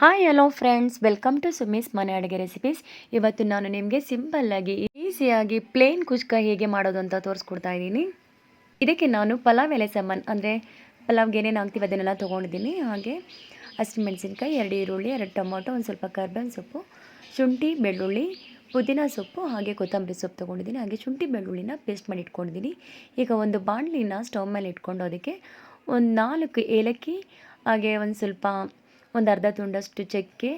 Hi hello friends, welcome to ಸುಮಿಸ್ ಮನೆ ಅಡುಗೆ ರೆಸಿಪೀಸ್. ಇವತ್ತು ನಾನು ನಿಮಗೆ ಸಿಂಪಲ್ಲಾಗಿ ಈಸಿಯಾಗಿ ಪ್ಲೇನ್ ಕುಷ್ಕ ಹೇಗೆ ಮಾಡೋದು ಅಂತ ತೋರಿಸ್ಕೊಡ್ತಾ ಇದ್ದೀನಿ. ಇದಕ್ಕೆ ನಾನು ಪಲಾವ್ ಎಲೆ ಸಾಮಾನು ಅಂದರೆ ಪಲಾವ್ಗೆ ಏನೇನು ಹಾಕ್ತೀವಿ ಅದನ್ನೆಲ್ಲ ತೊಗೊಂಡಿದ್ದೀನಿ. ಹಾಗೆ ಹಸಿಮೆಣಸಿನ್ಕಾಯಿ, 2 ಈರುಳ್ಳಿ, 2 ಟೊಮೊಟೊ, ಒಂದು ಸ್ವಲ್ಪ ಕರ್ಬೇವಿನ ಸೊಪ್ಪು, ಶುಂಠಿ, ಬೆಳ್ಳುಳ್ಳಿ, ಪುದೀನ ಸೊಪ್ಪು, ಹಾಗೆ ಕೊತ್ತಂಬರಿ ಸೊಪ್ಪು ತೊಗೊಂಡಿದ್ದೀನಿ. ಹಾಗೆ ಶುಂಠಿ ಬೆಳ್ಳುಳ್ಳಿನ ಪೇಸ್ಟ್ ಮಾಡಿ ಇಟ್ಕೊಂಡಿದ್ದೀನಿ. ಈಗ ಒಂದು ಬಾಣಲಿನ ಸ್ಟವ್ ಮೇಲೆ ಇಟ್ಕೊಂಡು ಅದಕ್ಕೆ ಒಂದು 4 ಏಲಕ್ಕಿ, ಹಾಗೆ ಒಂದು ಅರ್ಧ ತುಂಡಷ್ಟು ಚಕ್ಕೆ,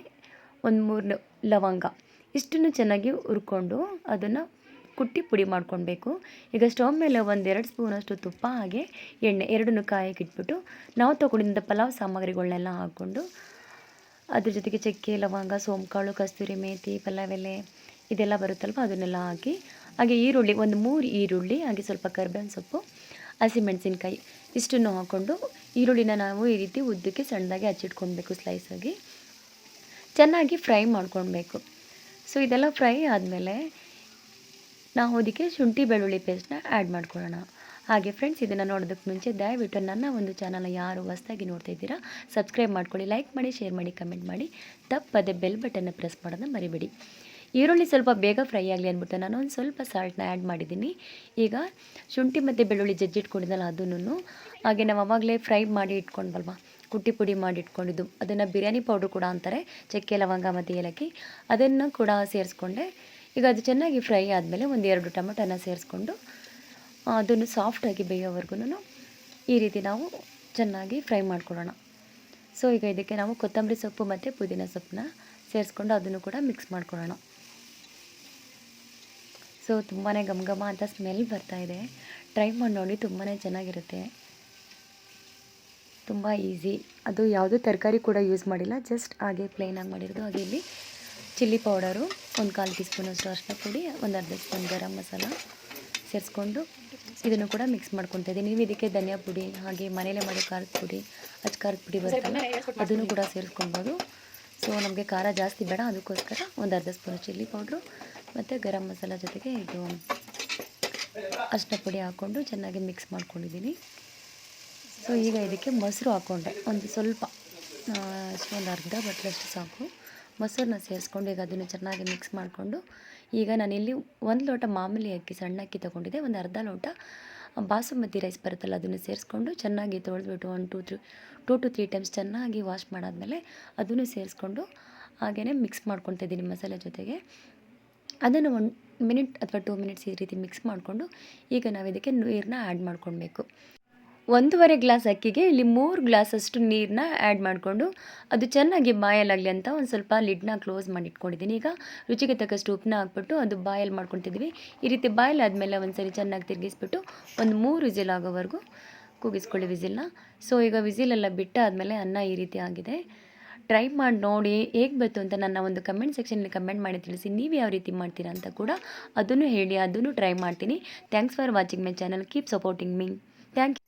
ಒಂದು 3 ಲವಂಗ ಇಷ್ಟನ್ನು ಚೆನ್ನಾಗಿ ಹುರ್ಕೊಂಡು ಅದನ್ನು ಕುಟ್ಟಿ ಪುಡಿ ಮಾಡ್ಕೊಳ್ಬೇಕು. ಈಗ ಸ್ಟವ್ ಮೇಲೆ 1-2 ಸ್ಪೂನಷ್ಟು ತುಪ್ಪ ಹಾಗೆ ಎಣ್ಣೆ ಎರಡನ್ನೂ ಕಾಯಕ್ಕೆ ಇಟ್ಬಿಟ್ಟು ನಾವು ತೊಗೊಂಡಿದ್ದ ಪಲಾವ್ ಸಾಮಗ್ರಿಗಳನ್ನೆಲ್ಲ ಹಾಕ್ಕೊಂಡು ಅದ್ರ ಜೊತೆಗೆ ಚಕ್ಕೆ, ಲವಂಗ, ಸೋಂಕಾಳು, ಕಸ್ತೂರಿ ಮೇಥಿ, ಪಲಾವ್ ಎಲೆ ಇದೆಲ್ಲ ಬರುತ್ತಲ್ವ ಅದನ್ನೆಲ್ಲ ಹಾಕಿ, ಹಾಗೆ ಈರುಳ್ಳಿ ಒಂದು 3 ಈರುಳ್ಳಿ, ಹಾಗೆ ಸ್ವಲ್ಪ ಕರ್ಬೇವಿನ ಸೊಪ್ಪು, ಹಸಿಮೆಣಸಿನ್ಕಾಯಿ ಇಷ್ಟನ್ನು ಹಾಕ್ಕೊಂಡು ಈರುಳ್ಳಿನ ನಾವು ಈ ರೀತಿ ಉದ್ದಕ್ಕೆ ಸಣ್ಣದಾಗಿ ಹಚ್ಚಿಟ್ಕೊಳ್ಬೇಕು. ಸ್ಲೈಸಾಗಿ ಚೆನ್ನಾಗಿ ಫ್ರೈ ಮಾಡ್ಕೊಳ್ಬೇಕು. ಸೊ ಇದೆಲ್ಲ ಫ್ರೈ ಆದಮೇಲೆ ನಾವು ಅದಕ್ಕೆ ಶುಂಠಿ ಬೆಳ್ಳುಳ್ಳಿ ಪೇಸ್ಟ್ನ ಆ್ಯಡ್ ಮಾಡ್ಕೊಳ್ಳೋಣ. ಹಾಗೆ ಫ್ರೆಂಡ್ಸ್, ಇದನ್ನು ನೋಡೋದಕ್ಕೆ ಮುಂಚೆ ದಯವಿಟ್ಟು ನನ್ನ ಒಂದು ಚಾನಲ್ನ ಯಾರು ಹೊಸದಾಗಿ ನೋಡ್ತಾ ಇದ್ದೀರಾ ಸಬ್ಸ್ಕ್ರೈಬ್ ಮಾಡ್ಕೊಳ್ಳಿ, ಲೈಕ್ ಮಾಡಿ, ಶೇರ್ ಮಾಡಿ, ಕಮೆಂಟ್ ಮಾಡಿ, ತಪ್ಪದೆ ಬೆಲ್ ಬಟನ್ನ ಪ್ರೆಸ್ ಮಾಡೋದನ್ನ ಮರಿಬೇಡಿ. ಈರುಳ್ಳಿ ಸ್ವಲ್ಪ ಬೇಗ ಫ್ರೈ ಆಗಲಿ ಅಂದ್ಬಿಟ್ಟು ನಾನು ಒಂದು ಸ್ವಲ್ಪ ಸಾಲ್ಟ್ನ ಆ್ಯಡ್ ಮಾಡಿದ್ದೀನಿ. ಈಗ ಶುಂಠಿ ಮತ್ತು ಬೆಳ್ಳುಳ್ಳಿ ಜಜ್ಜಿಟ್ಕೊಂಡಿದ್ದಲ್ಲ ಅದನ್ನು, ಹಾಗೆ ನಾವು ಆವಾಗಲೇ ಫ್ರೈ ಮಾಡಿ ಇಟ್ಕೊಂಡ್ವಲ್ವ ಕುಟ್ಟಿ ಪುಡಿ ಮಾಡಿ ಇಟ್ಕೊಂಡಿದ್ದು, ಅದನ್ನು ಬಿರಿಯಾನಿ ಪೌಡ್ರ್ ಕೂಡ ಅಂತಾರೆ, ಚಕ್ಕೆ, ಲವಂಗ ಮತ್ತು ಏಲಕ್ಕಿ, ಅದನ್ನು ಕೂಡ ಸೇರಿಸ್ಕೊಂಡೆ. ಈಗ ಅದು ಚೆನ್ನಾಗಿ ಫ್ರೈ ಆದಮೇಲೆ 1-2 ಟೊಮೆಟೊನ ಸೇರಿಸ್ಕೊಂಡು ಅದನ್ನು ಸಾಫ್ಟಾಗಿ ಬೇಯೋವರೆಗೂ ಈ ರೀತಿ ನಾವು ಚೆನ್ನಾಗಿ ಫ್ರೈ ಮಾಡ್ಕೊಳ್ಳೋಣ. ಸೊ ಈಗ ಇದಕ್ಕೆ ನಾವು ಕೊತ್ತಂಬರಿ ಸೊಪ್ಪು ಮತ್ತು ಪುದೀನ ಸೊಪ್ಪನ್ನ ಸೇರಿಸ್ಕೊಂಡು ಅದನ್ನು ಕೂಡ ಮಿಕ್ಸ್ ಮಾಡ್ಕೊಳ್ಳೋಣ. ಸೊ ತುಂಬಾ ಘಮ ಅಂತ ಸ್ಮೆಲ್ ಬರ್ತಾಯಿದೆ. ಟ್ರೈ ಮಾಡಿ ನೋಡಿ, ತುಂಬಾ ಚೆನ್ನಾಗಿರುತ್ತೆ, ತುಂಬ ಈಸಿ. ಅದು ಯಾವುದೂ ತರಕಾರಿ ಕೂಡ ಯೂಸ್ ಮಾಡಿಲ್ಲ, ಜಸ್ಟ್ ಹಾಗೆ ಪ್ಲೇನಾಗಿ ಮಾಡಿರೋದು. ಹಾಗೆ ಇಲ್ಲಿ ಚಿಲ್ಲಿ ಪೌಡರು 1/4 ಟೀ ಸ್ಪೂನಷ್ಟು ಅರಿಶಿನ ಪುಡಿ, ಒಂದು ಅರ್ಧ ಸ್ಪೂನ್ ಗರಂ ಮಸಾಲ ಸೇರಿಸ್ಕೊಂಡು ಇದನ್ನು ಕೂಡ ಮಿಕ್ಸ್ ಮಾಡ್ಕೊತಾ ಇದ್ದೀನಿ. ನೀವು ಇದಕ್ಕೆ ಧನಿಯಾ ಪುಡಿ, ಹಾಗೆ ಮನೇಲೆ ಮಾಡೋ ಖಾರದ ಪುಡಿ, ಖಾರದ ಪುಡಿ ಬರುತ್ತಲ್ಲ ಅದನ್ನು ಕೂಡ ಸೇರಿಸ್ಕೊಳ್ಬೋದು. ಸೊ ನಮಗೆ ಖಾರ ಜಾಸ್ತಿ ಬೇಡ, ಅದಕ್ಕೋಸ್ಕರ ಒಂದು ಅರ್ಧ ಸ್ಪೂನ್ ಚಿಲ್ಲಿ ಪೌಡ್ರು ಮತ್ತು ಗರಂ ಮಸಾಲ ಜೊತೆಗೆ ಇದು ಅರಿಶಿನ ಪುಡಿ ಹಾಕ್ಕೊಂಡು ಚೆನ್ನಾಗಿ ಮಿಕ್ಸ್ ಮಾಡ್ಕೊಂಡಿದ್ದೀನಿ. ಸೊ ಈಗ ಇದಕ್ಕೆ ಮೊಸರು ಹಾಕ್ಕೊಂಡೆ, ಒಂದು ಸ್ವಲ್ಪ ಒಂದು ಅರ್ಧ ಬಟ್ಲಷ್ಟು ಸಾಕು ಮೊಸರನ್ನ ಸೇರಿಸ್ಕೊಂಡು ಈಗ ಅದನ್ನು ಚೆನ್ನಾಗಿ ಮಿಕ್ಸ್ ಮಾಡಿಕೊಂಡು, ಈಗ ನಾನಿಲ್ಲಿ 1 ಲೋಟ ಮಾಮೂಲಿ ಅಕ್ಕಿ, ಸಣ್ಣ ಅಕ್ಕಿ ತೊಗೊಂಡಿದ್ದೆ, ಒಂದು ಅರ್ಧ ಲೋಟ ಬಾಸುಮತಿ ರೈಸ್ ಬರುತ್ತಲ್ಲ ಅದನ್ನು ಸೇರಿಸ್ಕೊಂಡು ಚೆನ್ನಾಗಿ ತೊಳೆದ್ಬಿಟ್ಟು 2 to 3 ಟೈಮ್ಸ್ ಚೆನ್ನಾಗಿ ವಾಶ್ ಮಾಡಾದಮೇಲೆ ಅದನ್ನು ಸೇರಿಸ್ಕೊಂಡು ಹಾಗೆಯೇ ಮಿಕ್ಸ್ ಮಾಡ್ಕೊತಾ ಇದ್ದೀನಿ ಮಸಾಲೆ ಜೊತೆಗೆ. ಅದನ್ನು 1 ಮಿನಿಟ್ ಅಥವಾ 2 ಮಿನಿಟ್ಸ್ ಈ ರೀತಿ ಮಿಕ್ಸ್ ಮಾಡಿಕೊಂಡು ಈಗ ನಾವು ಇದಕ್ಕೆ ನೀರನ್ನ ಆ್ಯಡ್ ಮಾಡ್ಕೊಳ್ಬೇಕು. 1.5 ಗ್ಲಾಸ್ ಅಕ್ಕಿಗೆ ಇಲ್ಲಿ 3 ಗ್ಲಾಸಷ್ಟು ನೀರನ್ನ ಆ್ಯಡ್ ಮಾಡಿಕೊಂಡು ಅದು ಚೆನ್ನಾಗಿ ಬಾಯಲ್ಲಾಗಲಿ ಅಂತ ಒಂದು ಸ್ವಲ್ಪ ಲಿಡ್ನ ಕ್ಲೋಸ್ ಮಾಡಿ ಇಟ್ಕೊಂಡಿದ್ದೀನಿ. ಈಗ ರುಚಿಗೆ ತಕ್ಕಷ್ಟು ಉಪ್ಪನ್ನ ಹಾಕ್ಬಿಟ್ಟು ಅದು ಬಾಯಲ್ಲಿ ಮಾಡ್ಕೊತಿದ್ವಿ. ಈ ರೀತಿ ಬಾಯಲ್ಲಿ ಆದಮೇಲೆ ಒಂದು ಸರಿ ಚೆನ್ನಾಗಿ ತಿರುಗಿಸ್ಬಿಟ್ಟು ಒಂದು 3 ವಿಸಿಲ್ ಆಗೋವರೆಗೂ ಕೂಗಿಸ್ಕೊಳ್ಳಿ ವಿಸಿಲ್ನ. ಸೊ ಈಗ ವಿಸಿಲೆಲ್ಲ ಬಿಟ್ಟಾದಮೇಲೆ ಅನ್ನ ಈ ರೀತಿ ಆಗಿದೆ. ಟ್ರೈ ಮಾಡಿ ನೋಡಿ ಹೇಗೆ ಬಂತು ಅಂತ ನನ್ನ ಒಂದು ಕಮೆಂಟ್ ಸೆಕ್ಷನಲ್ಲಿ ಕಮೆಂಟ್ ಮಾಡಿ ತಿಳಿಸಿ. ನೀವು ಯಾವ ರೀತಿ ಮಾಡ್ತೀರಾ ಅಂತ ಕೂಡ ಅದನ್ನು ಹೇಳಿ, ಅದನ್ನು ಟ್ರೈ ಮಾಡ್ತೀನಿ. Thanks for watching my channel, keep supporting me. Thank you.